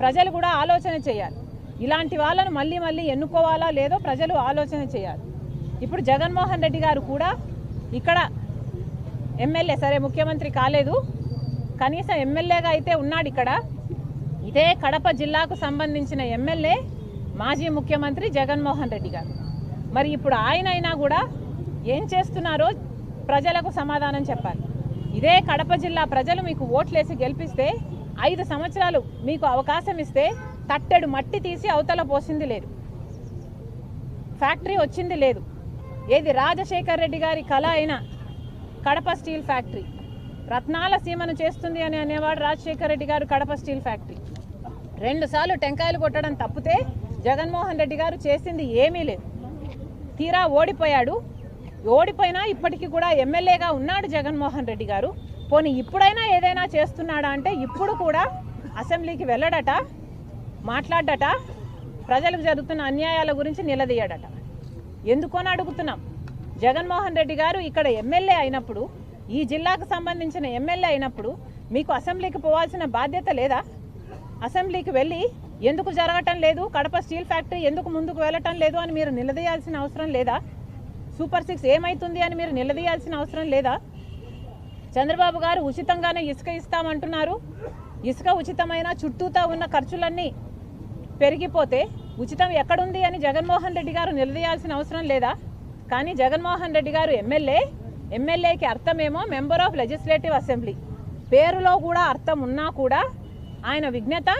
ప్రజలు కూడా ఆలోచన చేయాలి. ఇలాంటి వాళ్ళను మళ్ళీ మళ్ళీ ఎన్నుకోవాలా లేదో ప్రజలు ఆలోచన చేయాలి. ఇప్పుడు జగన్మోహన్ రెడ్డి గారు కూడా ఇక్కడ ఎమ్మెల్యే, సరే ముఖ్యమంత్రి కాలేదు, కనీసం ఎమ్మెల్యేగా అయితే ఉన్నాడు. ఇక్కడ ఇదే కడప జిల్లాకు సంబంధించిన ఎమ్మెల్యే మాజీ ముఖ్యమంత్రి జగన్మోహన్ రెడ్డి గారు. మరి ఇప్పుడు ఆయనైనా కూడా ఏం చేస్తున్నారో ప్రజలకు సమాధానం చెప్పాలి. ఇదే కడప జిల్లా ప్రజలు మీకు ఓట్లేసి గెలిపిస్తే 5 సంవత్సరాలు మీకు అవకాశం ఇస్తే తట్టెడు మట్టి తీసి అవతల పోసింది లేదు, ఫ్యాక్టరీ వచ్చింది లేదు. ఏది రాజశేఖర్ రెడ్డి గారి కళ అయిన కడప స్టీల్ ఫ్యాక్టరీ, రత్నాల సీమను చేస్తుంది అని అనేవాడు రాజశేఖర్ రెడ్డి గారు. కడప స్టీల్ ఫ్యాక్టరీ 2 సార్లు టెంకాయలు కొట్టడం తప్పితే జగన్మోహన్ రెడ్డి గారు చేసింది ఏమీ లేదు. తీరా ఓడిపోయాడు. ఓడిపోయినా ఇప్పటికీ కూడా ఎమ్మెల్యేగా ఉన్నాడు జగన్మోహన్ రెడ్డి గారు. పోనీ ఇప్పుడైనా ఏదైనా చేస్తున్నాడా అంటే ఇప్పుడు కూడా అసెంబ్లీకి వెళ్ళడట, మాట్లాడట, ప్రజలకు జరుగుతున్న అన్యాయాల గురించి నిలదీయడట. ఎందుకని అడుగుతున్నాం. జగన్మోహన్ రెడ్డి గారు ఇక్కడ ఎమ్మెల్యే అయినప్పుడు, ఈ జిల్లాకు సంబంధించిన ఎమ్మెల్యే అయినప్పుడు మీకు అసెంబ్లీకి పోవాల్సిన బాధ్యత లేదా? అసెంబ్లీకి వెళ్ళి ఎందుకు జరగటం లేదు, కడప స్టీల్ ఫ్యాక్టరీ ఎందుకు ముందుకు వెళ్ళటం లేదు అని మీరు నిలదీయాల్సిన అవసరం లేదా? సూపర్ 6 ఏమవుతుంది అని మీరు నిలదీయాల్సిన అవసరం లేదా? చంద్రబాబు గారు ఉచితంగానే ఇసుక ఇస్తామంటున్నారు. ఇసుక ఉచితమైన చుట్టూతా ఉన్న ఖర్చులన్నీ పెరిగిపోతే ఉచితం ఎక్కడుంది అని జగన్మోహన్ రెడ్డి గారు నిలదీయాల్సిన అవసరం లేదా? కానీ జగన్మోహన్ రెడ్డి గారు ఎమ్మెల్యేకి అర్థమేమో మెంబర్ ఆఫ్ లెజిస్లేటివ్ అసెంబ్లీ, పేరులో కూడా అర్థం ఉన్నా కూడా ఆయన విజ్ఞత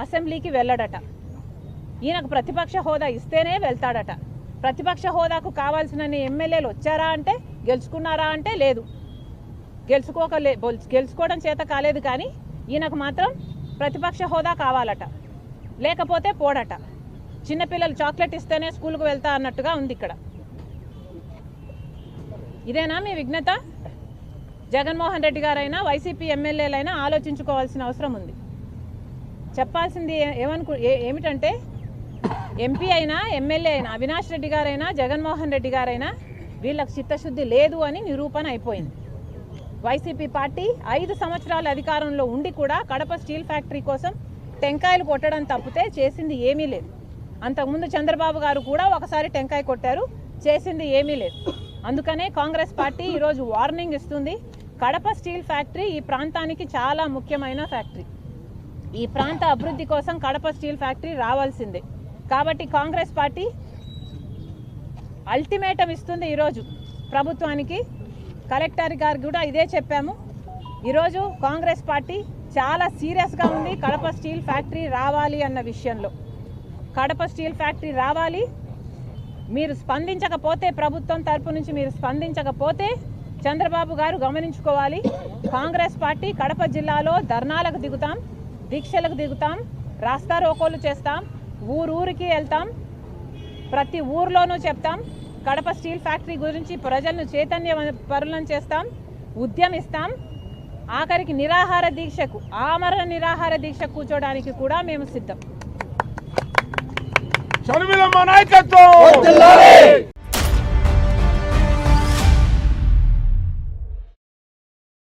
అసెంబ్లీకి వెళ్ళడట. ఈయనకు ప్రతిపక్ష హోదా ఇస్తేనే వెళ్తాడట. ప్రతిపక్ష హోదాకు కావాల్సిన ఎమ్మెల్యేలు వచ్చారా అంటే, గెలుచుకున్నారా అంటే లేదు, గెలుచుకోవడం చేత కాలేదు. కానీ ఈయనకు మాత్రం ప్రతిపక్ష హోదా కావాలట, లేకపోతే పోడట. చిన్నపిల్లలు చాక్లెట్ ఇస్తేనే స్కూల్కు వెళ్తా అన్నట్టుగా ఉంది ఇక్కడ. ఇదేనా మీ విజ్ఞత? జగన్మోహన్ రెడ్డి గారైనా వైసీపీ ఎమ్మెల్యేలైనా ఆలోచించుకోవాల్సిన అవసరం ఉంది. చెప్పాల్సింది ఏమిటంటే ఎంపీ అయినా ఎమ్మెల్యే అయినా అవినాష్ రెడ్డి గారైనా జగన్మోహన్ రెడ్డి గారైనా వీళ్ళకి చిత్తశుద్ధి లేదు అని నిరూపణ అయిపోయింది. వైసీపీ పార్టీ 5 సంవత్సరాల అధికారంలో ఉండి కూడా కడప స్టీల్ ఫ్యాక్టరీ కోసం టెంకాయలు కొట్టడం తప్పితే చేసింది ఏమీ లేదు. అంతకుముందు చంద్రబాబు గారు కూడా ఒకసారి టెంకాయ కొట్టారు, చేసింది ఏమీ లేదు. అందుకనే కాంగ్రెస్ పార్టీ ఈరోజు వార్నింగ్ ఇస్తుంది. కడప స్టీల్ ఫ్యాక్టరీ ఈ ప్రాంతానికి చాలా ముఖ్యమైన ఫ్యాక్టరీ. ఈ ప్రాంత అభివృద్ధి కోసం కడప స్టీల్ ఫ్యాక్టరీ రావాల్సిందే. కాబట్టి కాంగ్రెస్ పార్టీ అల్టిమేటం ఇస్తుంది ఈరోజు ప్రభుత్వానికి. కలెక్టర్ గారు కూడా ఇదే చెప్పాము. ఈరోజు కాంగ్రెస్ పార్టీ చాలా సీరియస్గా ఉంది కడప స్టీల్ ఫ్యాక్టరీ రావాలి అన్న విషయంలో. కడప స్టీల్ ఫ్యాక్టరీ రావాలి. మీరు స్పందించకపోతే, ప్రభుత్వం తరపు నుంచి మీరు స్పందించకపోతే చంద్రబాబు గారు గమనించుకోవాలి. కాంగ్రెస్ పార్టీ కడప జిల్లాలో ధర్నాలకు దిగుతాం, దీక్షలకు దిగుతాం, రాస్తా రోకోలు చేస్తాం, ఊరూరికి వెళ్తాం, ప్రతి ఊర్లోనూ చెప్తాం. కడప స్టీల్ ఫ్యాక్టరీ గురించి ప్రజలను చైతన్యపరులను చేస్తాం, ఉద్యమిస్తాం. ఆఖరికి నిరాహార దీక్షకు, ఆమరణ నిరాహార దీక్ష కూర్చోడానికి కూడా మేము సిద్ధం.